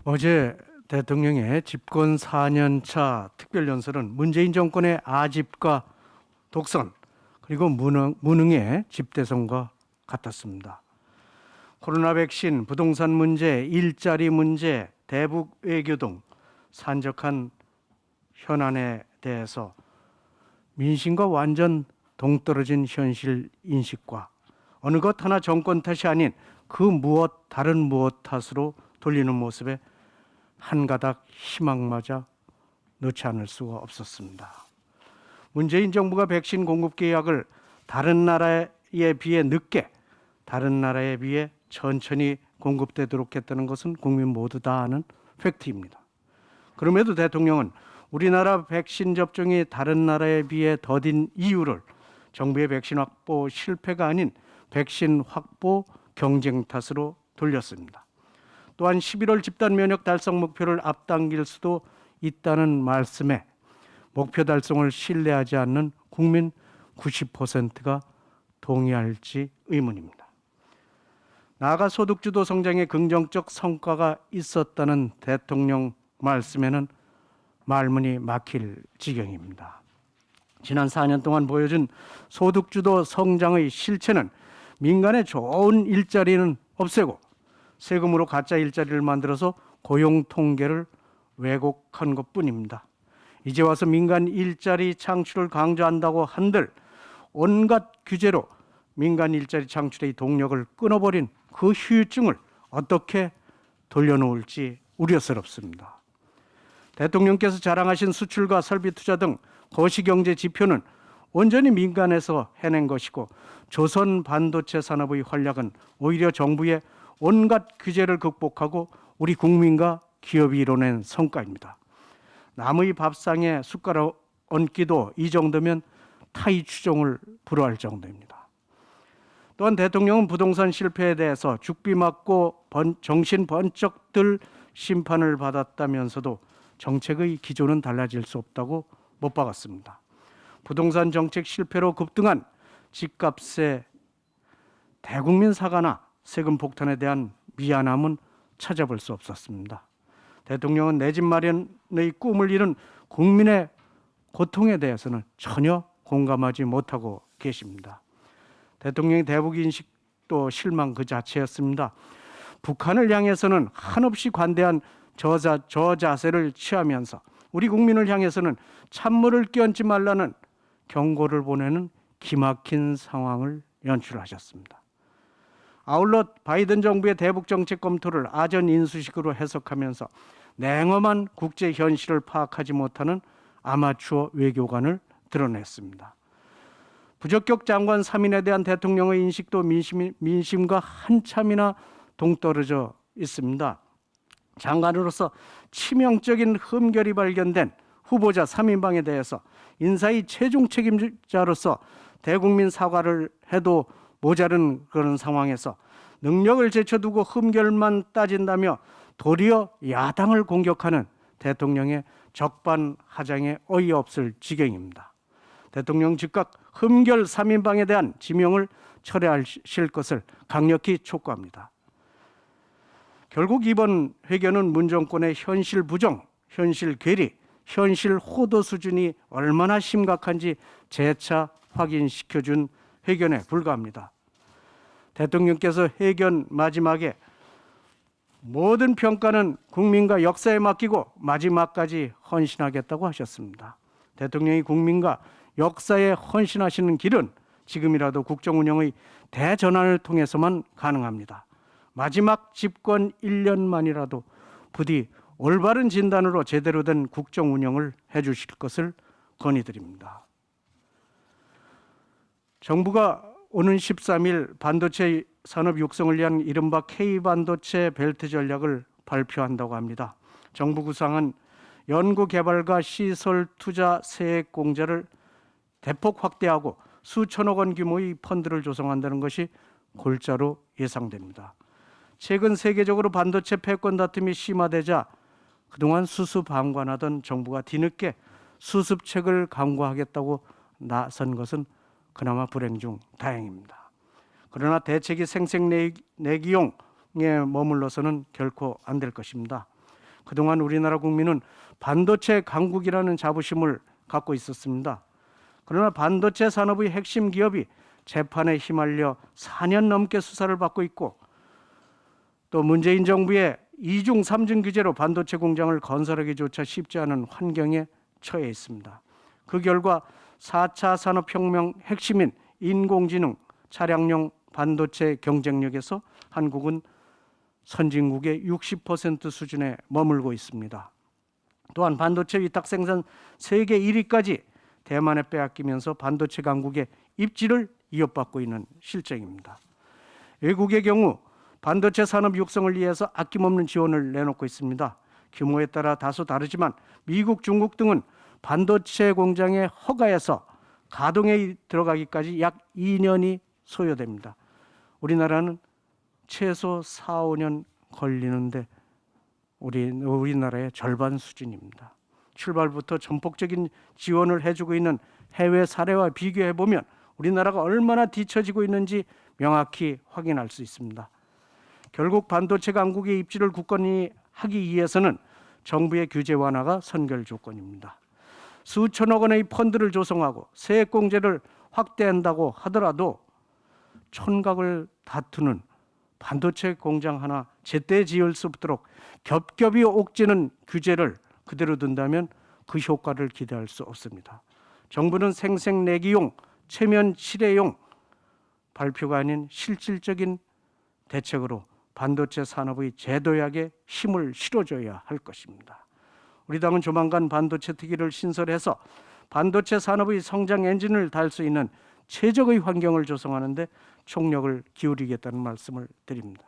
어제 대통령의 집권 4년차 특별연설은 문재인 정권의 아집과 독선 그리고 무능의 집대성과 같았습니다. 코로나 백신, 부동산 문제, 일자리 문제, 대북 외교 등 산적한 현안에 대해서 민심과 완전 동떨어진 현실 인식과 어느 것 하나 정권 탓이 아닌 그 무엇 다른 무엇 탓으로 돌리는 모습에 한 가닥 희망마저 넣지 않을 수가 없었습니다. 문재인 정부가 백신 공급 계약을 다른 나라에 비해 늦게, 다른 나라에 비해 천천히 공급되도록 했다는 것은 국민 모두 다 아는 팩트입니다. 그럼에도 대통령은 우리나라 백신 접종이 다른 나라에 비해 더딘 이유를 정부의 백신 확보 실패가 아닌 백신 확보 경쟁 탓으로 돌렸습니다. 또한 11월 집단 면역 달성 목표를 앞당길 수도 있다는 말씀에 목표 달성을 신뢰하지 않는 국민 90%가 동의할지 의문입니다. 나아가 소득주도 성장에 긍정적 성과가 있었다는 대통령 말씀에는 말문이 막힐 지경입니다. 지난 4년 동안 보여준 소득주도 성장의 실체는 민간의 좋은 일자리는 없애고 세금으로 가짜 일자리를 만들어서 고용 통계를 왜곡한 것뿐입니다. 이제 와서 민간 일자리 창출을 강조한다고 한들 온갖 규제로 민간 일자리 창출의 동력을 끊어버린 그 후유증을 어떻게 돌려놓을지 우려스럽습니다. 대통령께서 자랑하신 수출과 설비 투자 등 거시경제 지표는 온전히 민간에서 해낸 것이고 조선 반도체 산업의 활약은 오히려 정부의 온갖 규제를 극복하고 우리 국민과 기업이 이뤄낸 성과입니다. 남의 밥상에 숟가락 얹기도 이 정도면 타의 추종을 불허할 정도입니다. 또한 대통령은 부동산 실패에 대해서 죽비 맞고 정신 번쩍 들 심판을 받았다면서도 정책의 기조는 달라질 수 없다고 못 박았습니다. 부동산 정책 실패로 급등한 집값의 대국민 사과나 세금 폭탄에 대한 미안함은 찾아볼 수 없었습니다. 대통령은 내 집 마련의 꿈을 이룬 국민의 고통에 대해서는 전혀 공감하지 못하고 계십니다. 대통령의 대북 인식도 실망 그 자체였습니다. 북한을 향해서는 한없이 관대한 저자세를 취하면서 우리 국민을 향해서는 찬물을 끼얹지 말라는 경고를 보내는 기막힌 상황을 연출하셨습니다. 아울러 바이든 정부의 대북 정책 검토를 아전 인수식으로 해석하면서 냉엄한 국제 현실을 파악하지 못하는 아마추어 외교관을 드러냈습니다. 부적격 장관 3인에 대한 대통령의 인식도 민심과 한참이나 동떨어져 있습니다. 장관으로서 치명적인 흠결이 발견된 후보자 3인방에 대해서 인사의 최종 책임자로서 대국민 사과를 해도 모자른 그런 상황에서 능력을 제쳐두고 흠결만 따진다며 도리어 야당을 공격하는 대통령의 적반하장에 어이없을 지경입니다. 대통령 즉각 흠결 3인방에 대한 지명을 철회하실 것을 강력히 촉구합니다. 결국 이번 회견은 문 정권의 현실 부정, 현실 괴리, 현실 호도 수준이 얼마나 심각한지 재차 확인시켜준 회견에 불과합니다. 대통령께서 회견 마지막에 모든 평가는 국민과 역사에 맡기고 마지막까지 헌신하겠다고 하셨습니다. 대통령이 국민과 역사에 헌신하시는 길은 지금이라도 국정운영의 대전환을 통해서만 가능합니다. 마지막 집권 1년만이라도 부디 올바른 진단으로 제대로 된 국정운영을 해주실 것을 건의드립니다. 정부가 오는 13일 반도체 산업 육성을 위한 이른바 K반도체 벨트 전략을 발표한다고 합니다. 정부 구상은 연구개발과 시설 투자 세액 공제를 대폭 확대하고 수천억 원 규모의 펀드를 조성한다는 것이 골자로 예상됩니다. 최근 세계적으로 반도체 패권 다툼이 심화되자 그동안 수수방관하던 정부가 뒤늦게 수습책을 강구하겠다고 나선 것은 그나마 불행 중 다행입니다. 그러나 대책이 생색내기용에 머물러서는 결코 안 될 것입니다. 그동안 우리나라 국민은 반도체 강국이라는 자부심을 갖고 있었습니다. 그러나 반도체 산업의 핵심 기업이 재판에 휘말려 4년 넘게 수사를 받고 있고, 또 문재인 정부의 2중 3중 규제로 반도체 공장을 건설하기조차 쉽지 않은 환경에 처해 있습니다. 그 결과 4차 산업혁명 핵심인 인공지능, 차량용 반도체 경쟁력에서 한국은 선진국의 60% 수준에 머물고 있습니다. 또한 반도체 위탁 생산 세계 1위까지 대만에 빼앗기면서 반도체 강국의 입지를 이어받고 있는 실정입니다. 외국의 경우 반도체 산업 육성을 위해서 아낌없는 지원을 내놓고 있습니다. 규모에 따라 다소 다르지만 미국, 중국 등은 반도체 공장의 허가에서 가동에 들어가기까지 약 2년이 소요됩니다. 우리나라는 최소 4, 5년 걸리는데 우리나라의 절반 수준입니다. 출발부터 전폭적인 지원을 해주고 있는 해외 사례와 비교해보면 우리나라가 얼마나 뒤처지고 있는지 명확히 확인할 수 있습니다. 결국 반도체 강국의 입지를 굳건히 하기 위해서는 정부의 규제 완화가 선결 조건입니다. 수천억 원의 펀드를 조성하고 세액공제를 확대한다고 하더라도 촌각을 다투는 반도체 공장 하나 제때 지을 수 없도록 겹겹이 옥죄는 규제를 그대로 둔다면 그 효과를 기대할 수 없습니다. 정부는 생색내기용, 체면 칠해용 발표가 아닌 실질적인 대책으로 반도체 산업의 재도약에 힘을 실어줘야 할 것입니다. 우리 당은 조만간 반도체 특위를 신설해서 반도체 산업의 성장 엔진을 달 수 있는 최적의 환경을 조성하는 데 총력을 기울이겠다는 말씀을 드립니다.